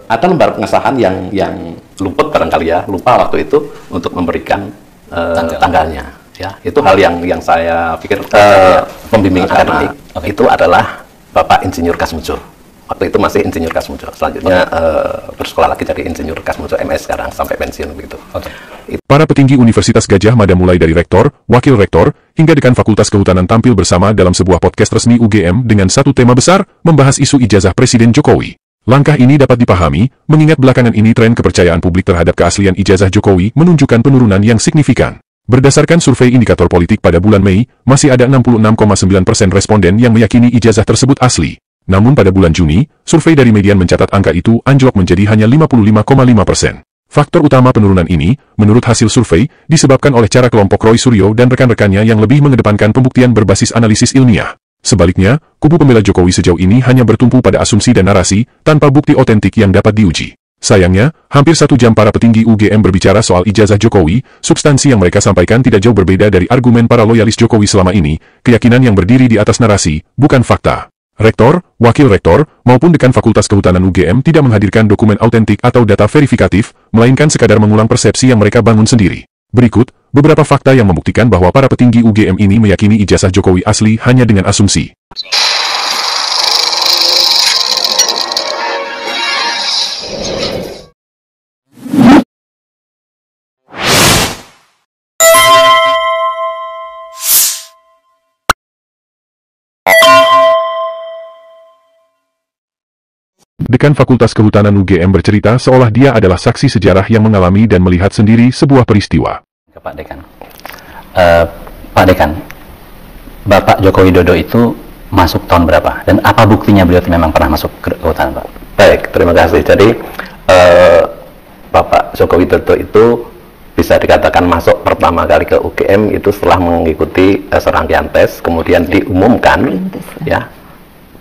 ada lembar pengesahan yang luput barangkali ya, lupa waktu itu untuk memberikan tanggalnya. Ya, itu hal yang saya pikir pembimbing akademik itu adalah Bapak Insinyur Kasmujo. Waktu itu masih Insinyur Kasmujo. Selanjutnya bersekolah lagi jadi Insinyur Kasmujo MS sekarang sampai pensiun begitu. Para petinggi Universitas Gadjah Mada mulai dari rektor, wakil rektor, hingga dekan Fakultas Kehutanan tampil bersama dalam sebuah podcast resmi UGM dengan satu tema besar, membahas isu ijazah Presiden Jokowi. Langkah ini dapat dipahami, mengingat belakangan ini tren kepercayaan publik terhadap keaslian ijazah Jokowi menunjukkan penurunan yang signifikan. Berdasarkan survei indikator politik pada bulan Mei, masih ada 66,9% responden yang meyakini ijazah tersebut asli. Namun pada bulan Juni, survei dari Median mencatat angka itu anjlok menjadi hanya 55,5%. Faktor utama penurunan ini, menurut hasil survei, disebabkan oleh cara kelompok Roy Suryo dan rekan-rekannya yang lebih mengedepankan pembuktian berbasis analisis ilmiah. Sebaliknya, kubu pembela Jokowi sejauh ini hanya bertumpu pada asumsi dan narasi, tanpa bukti otentik yang dapat diuji. Sayangnya, hampir 1 jam para petinggi UGM berbicara soal ijazah Jokowi, substansi yang mereka sampaikan tidak jauh berbeda dari argumen para loyalis Jokowi selama ini, keyakinan yang berdiri di atas narasi, bukan fakta. Rektor, wakil rektor, maupun dekan Fakultas Kehutanan UGM tidak menghadirkan dokumen autentik atau data verifikatif, melainkan sekadar mengulang persepsi yang mereka bangun sendiri. Berikut, beberapa fakta yang membuktikan bahwa para petinggi UGM ini meyakini ijazah Jokowi asli hanya dengan asumsi. Dekan Fakultas Kehutanan UGM bercerita seolah dia adalah saksi sejarah yang mengalami dan melihat sendiri sebuah peristiwa. Pak Dekan, Pak Dekan, Bapak Joko Widodo itu masuk tahun berapa? Dan apa buktinya beliau memang pernah masuk ke kehutanan, Pak? Baik, terima kasih. Jadi, Bapak Joko Widodo itu bisa dikatakan masuk pertama kali ke UGM itu setelah mengikuti serangkaian tes, kemudian diumumkan, ya.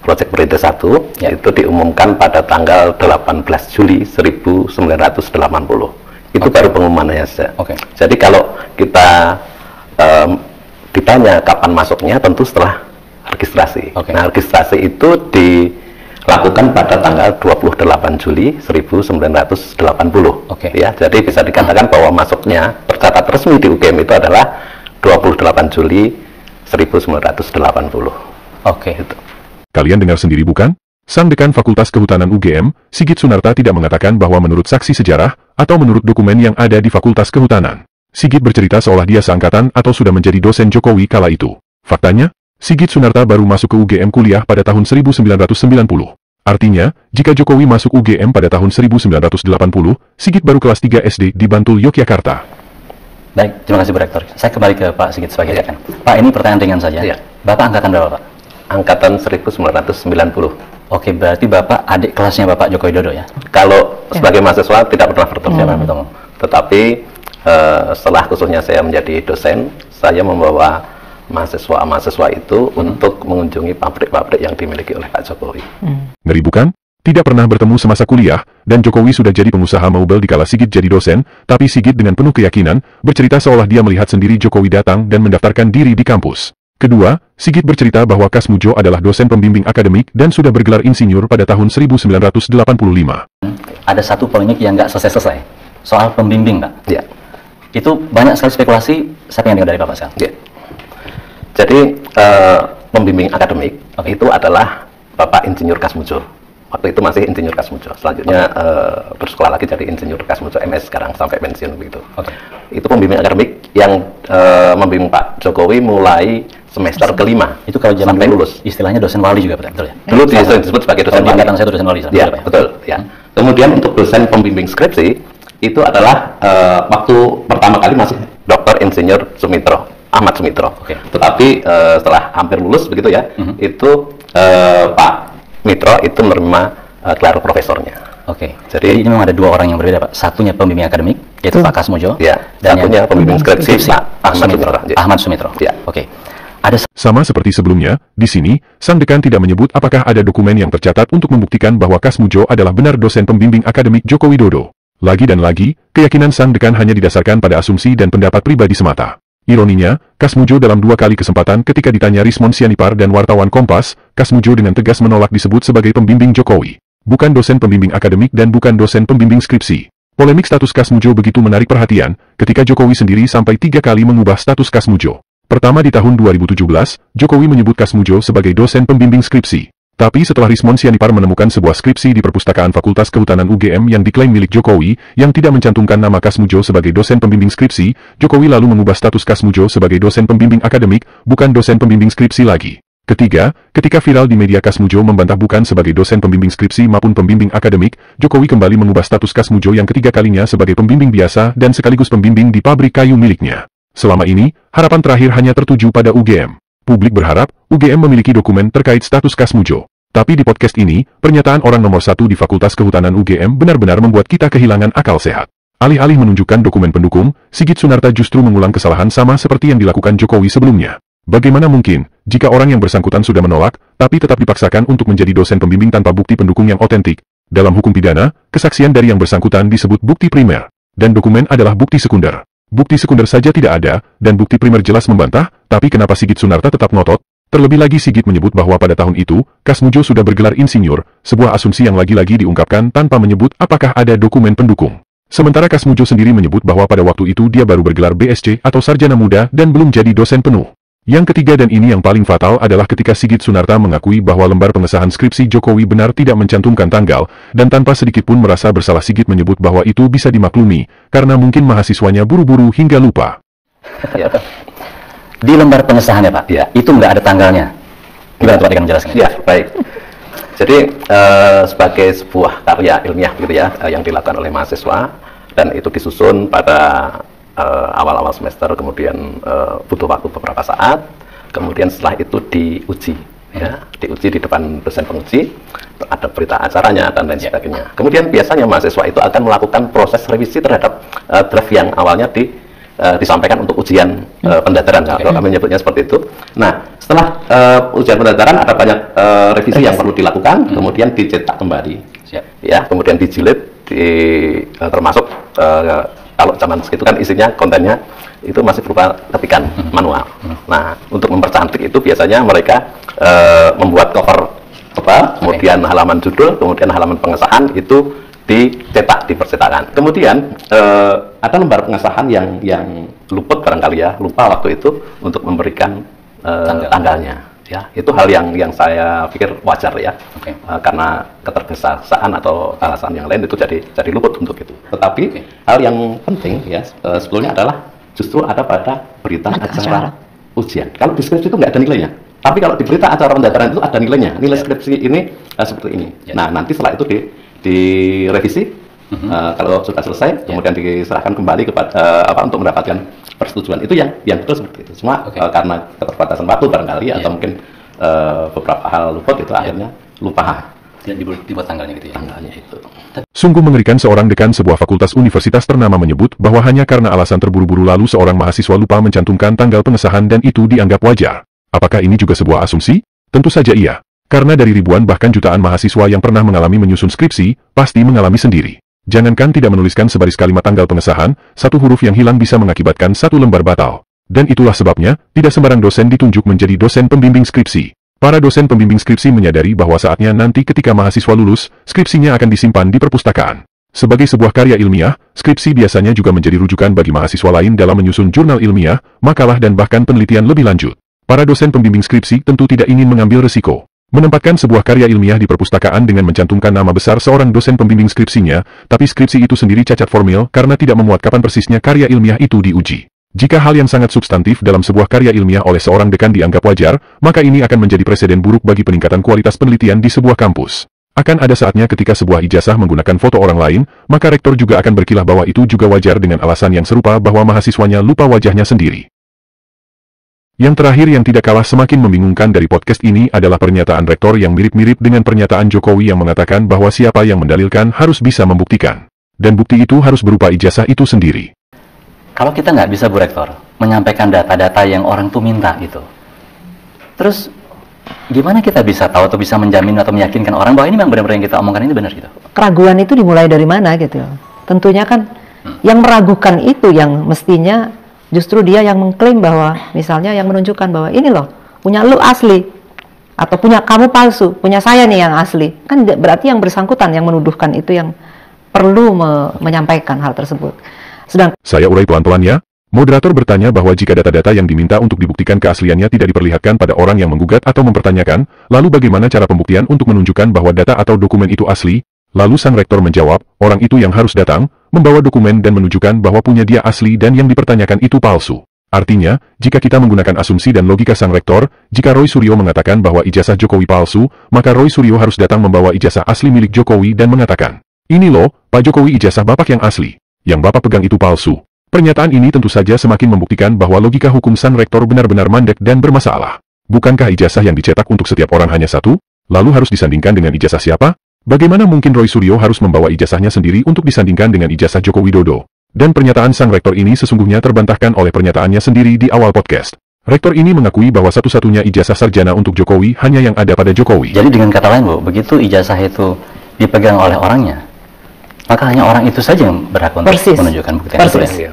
Proyek Perintis 1 itu diumumkan pada tanggal 18 Juli 1980. Itu baru pengumumannya saja. Jadi kalau kita ditanya kapan masuknya, tentu setelah registrasi. Nah, registrasi itu dilakukan pada tanggal 28 Juli 1980. Ya, jadi bisa dikatakan bahwa masuknya tercatat resmi di UGM itu adalah 28 Juli 1980. Itu. Kalian dengar sendiri bukan? Sang dekan Fakultas Kehutanan UGM, Sigit Sunarta tidak mengatakan bahwa menurut saksi sejarah, atau menurut dokumen yang ada di Fakultas Kehutanan. Sigit bercerita seolah dia seangkatan atau sudah menjadi dosen Jokowi kala itu. Faktanya, Sigit Sunarta baru masuk ke UGM kuliah pada tahun 1990. Artinya, jika Jokowi masuk UGM pada tahun 1980, Sigit baru kelas 3 SD di Bantul, Yogyakarta. Baik, terima kasih Bu Rektor. Saya kembali ke Pak Sigit sebagai dekan. Pak, ini pertanyaan ringan saja. Bapak angkatan berapa, Pak? Angkatan 1990. Berarti Bapak adik kelasnya Bapak Joko Widodo ya? Kalau sebagai mahasiswa tidak pernah bertemu. Tetapi setelah khususnya saya menjadi dosen, saya membawa mahasiswa-mahasiswa itu untuk mengunjungi pabrik-pabrik yang dimiliki oleh Pak Jokowi. Ngeri bukan? Tidak pernah bertemu semasa kuliah, dan Jokowi sudah jadi pengusaha mobile dikala Sigit jadi dosen, tapi Sigit dengan penuh keyakinan, bercerita seolah dia melihat sendiri Jokowi datang dan mendaftarkan diri di kampus. Kedua, Sigit bercerita bahwa Kasmujo adalah dosen pembimbing akademik dan sudah bergelar insinyur pada tahun 1985. Ada satu polemik yang nggak selesai-selesai, soal pembimbing, Pak. Ya. Itu banyak sekali spekulasi, saya pengen dengar dari Bapak sekarang. Ya. Jadi, pembimbing akademik itu adalah Bapak Insinyur Kasmujo. Waktu itu masih Insinyur Kasmujo. Selanjutnya bersekolah lagi jadi Insinyur Kasmujo MS sekarang sampai pensiun begitu. Itu pembimbing akademik yang membimbing Pak Jokowi mulai semester kelima. Itu kalau zaman sampai lulus. Istilahnya dosen wali juga, betul ya? Dulu disebut sebagai dosen wali. Angkatan saya dosen wali. Ya, betul. Ya. Kemudian untuk dosen pembimbing skripsi itu adalah waktu pertama kali masih Dr. Insinyur Sumitro, Ahmad Sumitro. Tetapi setelah hampir lulus begitu ya, itu Pak Mitro itu menerima gelar profesornya. Jadi ini memang ada dua orang yang berbeda, Pak. Satunya pembimbing akademik, yaitu Pak Kasmujo. Ya. Dan satunya pembimbing skripsi Pak Ahmad Sumitro. Ahmad Sumitro. Ya. Sama seperti sebelumnya, di sini, sang dekan tidak menyebut apakah ada dokumen yang tercatat untuk membuktikan bahwa Kasmujo adalah benar dosen pembimbing akademik Joko Widodo. Lagi dan lagi, keyakinan sang dekan hanya didasarkan pada asumsi dan pendapat pribadi semata. Ironinya, Kasmujo dalam 2 kali kesempatan ketika ditanya Rismon Sianipar dan wartawan Kompas, Kasmujo dengan tegas menolak disebut sebagai pembimbing Jokowi. bukan dosen pembimbing akademik dan bukan dosen pembimbing skripsi. Polemik status Kasmujo begitu menarik perhatian, ketika Jokowi sendiri sampai 3 kali mengubah status Kasmujo. Pertama di tahun 2017, Jokowi menyebut Kasmujo sebagai dosen pembimbing skripsi. Tapi setelah Rismon Sianipar menemukan sebuah skripsi di Perpustakaan Fakultas Kehutanan UGM yang diklaim milik Jokowi, yang tidak mencantumkan nama Kasmujo sebagai dosen pembimbing skripsi, Jokowi lalu mengubah status Kasmujo sebagai dosen pembimbing akademik, bukan dosen pembimbing skripsi lagi. Ketiga, ketika viral di media Kasmujo membantah bukan sebagai dosen pembimbing skripsi maupun pembimbing akademik, Jokowi kembali mengubah status Kasmujo yang ketiga kalinya sebagai pembimbing biasa dan sekaligus pembimbing di pabrik kayu miliknya. Selama ini, harapan terakhir hanya tertuju pada UGM. Publik berharap, UGM memiliki dokumen terkait status Kasmujo. Tapi di podcast ini, pernyataan orang nomor 1 di Fakultas Kehutanan UGM benar-benar membuat kita kehilangan akal sehat. Alih-alih menunjukkan dokumen pendukung, Sigit Sunarta justru mengulang kesalahan sama seperti yang dilakukan Jokowi sebelumnya. Bagaimana mungkin, jika orang yang bersangkutan sudah menolak, tapi tetap dipaksakan untuk menjadi dosen pembimbing tanpa bukti pendukung yang otentik? Dalam hukum pidana, kesaksian dari yang bersangkutan disebut bukti primer, dan dokumen adalah bukti sekunder. Bukti sekunder saja tidak ada, dan bukti primer jelas membantah, tapi kenapa Sigit Sunarta tetap ngotot? Terlebih lagi Sigit menyebut bahwa pada tahun itu, Kasmujo sudah bergelar insinyur, sebuah asumsi yang lagi-lagi diungkapkan tanpa menyebut apakah ada dokumen pendukung. Sementara Kasmujo sendiri menyebut bahwa pada waktu itu dia baru bergelar BSc atau sarjana muda dan belum jadi dosen penuh. Yang ketiga dan ini yang paling fatal adalah ketika Sigit Sunarta mengakui bahwa lembar pengesahan skripsi Jokowi benar tidak mencantumkan tanggal, dan tanpa sedikit pun merasa bersalah Sigit menyebut bahwa itu bisa dimaklumi, karena mungkin mahasiswanya buru-buru hingga lupa. Ya, di lembar pengesahannya Pak, ya, itu nggak ada tanggalnya. Gimana Pak dengan menjelaskan? Ya, baik. Jadi sebagai sebuah karya ilmiah gitu ya, yang dilakukan oleh mahasiswa, dan itu disusun pada awal-awal semester, kemudian butuh waktu beberapa saat, kemudian setelah itu diuji, ya, diuji di depan dosen penguji, ada berita acaranya dan lain sebagainya. Kemudian biasanya mahasiswa itu akan melakukan proses revisi terhadap draft yang awalnya disampaikan untuk ujian pendaftaran, kalau kami menyebutnya seperti itu. Nah, setelah ujian pendaftaran ada banyak revisi yang perlu dilakukan, kemudian dicetak kembali, ya, kemudian dijilid, termasuk kalau zaman segitu kan isinya, kontennya itu masih berupa ketikan manual. Nah, untuk mempercantik itu biasanya mereka membuat cover tebal, kemudian halaman judul, kemudian halaman pengesahan itu dicetak di percetakan. Kemudian ada lembar pengesahan yang luput barangkali ya, lupa waktu itu untuk memberikan tanggalnya. Ya, itu hal yang saya pikir wajar ya, karena ketergesa-gesaan atau alasan yang lain itu jadi luput untuk itu. Tetapi hal yang penting ya sebetulnya adalah justru ada pada berita acara ujian. Kalau di skripsi itu nggak ada nilainya, tapi kalau di berita acara pendaftaran itu ada nilainya. Nilai skripsi ini seperti ini. Nah, nanti setelah itu direvisi. Kalau sudah selesai, kemudian diserahkan kembali kepada untuk mendapatkan persetujuan. Itu yang betul seperti itu. Cuma karena keterbatasan waktu barangkali atau mungkin beberapa hal luput itu akhirnya lupa. Dan dibuat tanggalnya gitu ya. Tanggalnya itu. Sungguh mengerikan seorang dekan sebuah fakultas universitas ternama menyebut bahwa hanya karena alasan terburu-buru lalu seorang mahasiswa lupa mencantumkan tanggal pengesahan dan itu dianggap wajar. Apakah ini juga sebuah asumsi? Tentu saja iya. Karena dari ribuan bahkan jutaan mahasiswa yang pernah mengalami menyusun skripsi, pasti mengalami sendiri. Jangankan tidak menuliskan sebaris kalimat tanggal pengesahan, satu huruf yang hilang bisa mengakibatkan satu lembar batal. Dan itulah sebabnya, tidak sembarang dosen ditunjuk menjadi dosen pembimbing skripsi. Para dosen pembimbing skripsi menyadari bahwa saatnya nanti ketika mahasiswa lulus, skripsinya akan disimpan di perpustakaan. Sebagai sebuah karya ilmiah, skripsi biasanya juga menjadi rujukan bagi mahasiswa lain dalam menyusun jurnal ilmiah, makalah dan bahkan penelitian lebih lanjut. Para dosen pembimbing skripsi tentu tidak ingin mengambil resiko menempatkan sebuah karya ilmiah di perpustakaan dengan mencantumkan nama besar seorang dosen pembimbing skripsinya, tapi skripsi itu sendiri cacat formil karena tidak memuat kapan persisnya karya ilmiah itu diuji. Jika hal yang sangat substantif dalam sebuah karya ilmiah oleh seorang dekan dianggap wajar, maka ini akan menjadi presiden buruk bagi peningkatan kualitas penelitian di sebuah kampus. Akan ada saatnya ketika sebuah ijazah menggunakan foto orang lain, maka rektor juga akan berkilah bahwa itu juga wajar dengan alasan yang serupa bahwa mahasiswanya lupa wajahnya sendiri. Yang terakhir yang tidak kalah semakin membingungkan dari podcast ini adalah pernyataan rektor yang mirip-mirip dengan pernyataan Jokowi yang mengatakan bahwa siapa yang mendalilkan harus bisa membuktikan. Dan bukti itu harus berupa ijazah itu sendiri. Kalau kita nggak bisa Bu Rektor menyampaikan data-data yang orang tuh minta gitu, terus gimana kita bisa tahu atau bisa menjamin atau meyakinkan orang bahwa ini memang benar-benar yang kita omongkan ini benar gitu? Keraguan itu dimulai dari mana gitu? Tentunya kan yang meragukan itu yang mestinya justru dia yang mengklaim bahwa misalnya yang menunjukkan bahwa ini loh punya lu asli. atau punya kamu palsu, punya saya nih yang asli, kan berarti yang bersangkutan yang menuduhkan itu yang perlu menyampaikan hal tersebut. Saya urai pelan-pelan ya. Moderator bertanya bahwa jika data-data yang diminta untuk dibuktikan keasliannya tidak diperlihatkan pada orang yang menggugat atau mempertanyakan, lalu bagaimana cara pembuktian untuk menunjukkan bahwa data atau dokumen itu asli? Lalu sang rektor menjawab, orang itu yang harus datang, membawa dokumen dan menunjukkan bahwa punya dia asli dan yang dipertanyakan itu palsu. Artinya, jika kita menggunakan asumsi dan logika sang rektor, jika Roy Suryo mengatakan bahwa ijazah Jokowi palsu, maka Roy Suryo harus datang membawa ijazah asli milik Jokowi dan mengatakan, ini loh, Pak Jokowi ijazah Bapak yang asli. Yang Bapak pegang itu palsu. Pernyataan ini tentu saja semakin membuktikan bahwa logika hukum sang rektor benar-benar mandek dan bermasalah. Bukankah ijazah yang dicetak untuk setiap orang hanya satu? Lalu harus disandingkan dengan ijazah siapa? Bagaimana mungkin Roy Suryo harus membawa ijazahnya sendiri untuk disandingkan dengan ijazah Joko Widodo? Dan pernyataan sang rektor ini sesungguhnya terbantahkan oleh pernyataannya sendiri di awal podcast. Rektor ini mengakui bahwa satu-satunya ijazah sarjana untuk Jokowi hanya yang ada pada Jokowi. Jadi dengan kata lain, Bu, begitu ijazah itu dipegang oleh orangnya, maka hanya orang itu saja yang berhak untuk menunjukkan bukti itu.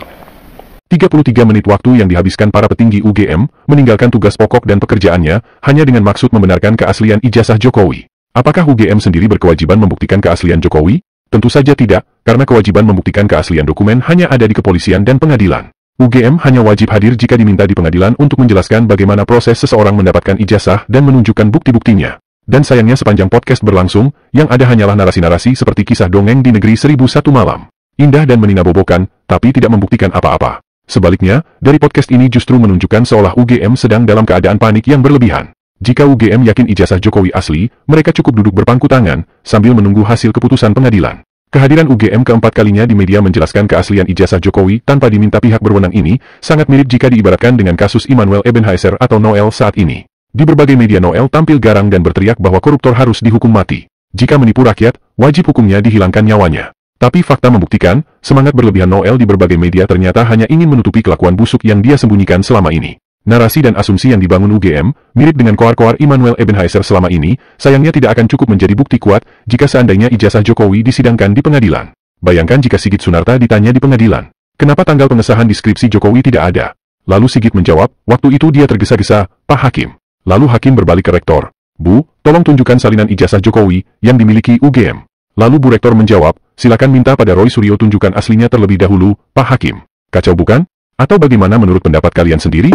33 menit waktu yang dihabiskan para petinggi UGM, meninggalkan tugas pokok dan pekerjaannya, hanya dengan maksud membenarkan keaslian ijazah Jokowi. Apakah UGM sendiri berkewajiban membuktikan keaslian Jokowi? Tentu saja tidak, karena kewajiban membuktikan keaslian dokumen hanya ada di kepolisian dan pengadilan. UGM hanya wajib hadir jika diminta di pengadilan untuk menjelaskan bagaimana proses seseorang mendapatkan ijazah dan menunjukkan bukti-buktinya. Dan sayangnya sepanjang podcast berlangsung, yang ada hanyalah narasi-narasi seperti kisah dongeng di negeri 1001 malam. Indah dan meninabobokan, tapi tidak membuktikan apa-apa. Sebaliknya, dari podcast ini justru menunjukkan seolah UGM sedang dalam keadaan panik yang berlebihan. Jika UGM yakin ijazah Jokowi asli, mereka cukup duduk berpangku tangan, sambil menunggu hasil keputusan pengadilan. Kehadiran UGM keempat kalinya di media menjelaskan keaslian ijazah Jokowi tanpa diminta pihak berwenang ini, sangat mirip jika diibaratkan dengan kasus Immanuel Ebenhaizer atau Noel saat ini. Di berbagai media Noel tampil garang dan berteriak bahwa koruptor harus dihukum mati. Jika menipu rakyat, wajib hukumnya dihilangkan nyawanya. Tapi fakta membuktikan, semangat berlebihan Noel di berbagai media ternyata hanya ingin menutupi kelakuan busuk yang dia sembunyikan selama ini. Narasi dan asumsi yang dibangun UGM, mirip dengan koar-koar Immanuel Ebenhaizer selama ini, sayangnya tidak akan cukup menjadi bukti kuat jika seandainya ijazah Jokowi disidangkan di pengadilan. Bayangkan jika Sigit Sunarta ditanya di pengadilan, kenapa tanggal pengesahan deskripsi Jokowi tidak ada? Lalu Sigit menjawab, waktu itu dia tergesa-gesa, Pak Hakim. Lalu Hakim berbalik ke rektor, Bu, tolong tunjukkan salinan ijazah Jokowi yang dimiliki UGM. Lalu Bu Rektor menjawab, silakan minta pada Roy Suryo tunjukkan aslinya terlebih dahulu, Pak Hakim. Kacau bukan? Atau bagaimana menurut pendapat kalian sendiri?